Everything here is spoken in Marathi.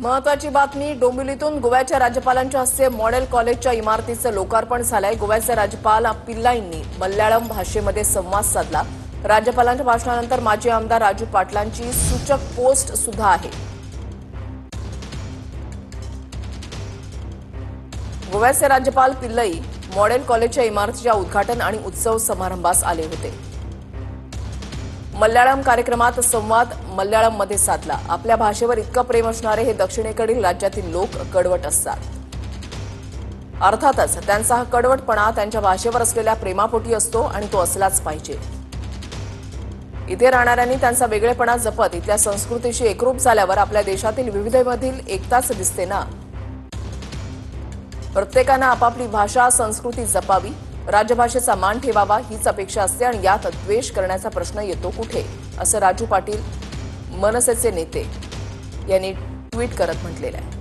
महत्वाची बातमी डोंबिवलीतून गोव्याच्या राज्यपालांच्या हस्ते मॉडेल कॉलेजच्या इमारतीचं लोकार्पण झालंय। गोव्याचे राज्यपाल पिल्लाईंनी मल्याळम भाषेमध्ये संवाद साधला। राज्यपालांच्या भाषणानंतर माजी आमदार राजू पाटलांची सूचक पोस्ट सुद्धा आहे। गोव्याचे राज्यपाल पिल्लाई मॉडेल कॉलेजच्या इमारतीच्या उद्घाटन आणि उत्सव समारंभास आले होते। मल्याळम कार्यक्रमात संवाद मल्याळममध्ये साधला। आपल्या भाषेवर इतकं प्रेम असणारे हे दक्षिणेकडील राज्यातील लोक कडवट असतात। अर्थातच त्यांचा हा कडवटपणा त्यांच्या भाषेवर असलेल्या प्रेमापोटी असतो आणि तो असलाच पाहिजे। इथे राहणाऱ्यांनी त्यांचा वेगळेपणा जपत इथल्या संस्कृतीशी एकरूप झाल्यावर आपल्या देशातील विविधतेमधील एकताच दिसते ना। प्रत्येकानं आपापली भाषा संस्कृती जपावी, राजभाषेचा मान ठेवावा हीच अपेक्षा असते आणि यात द्वेष करण्याचा प्रश्न येतो कुठे, असं राजू पाटील मनसेचे नेते यांनी ट्विट करत म्हटलेलं आहे।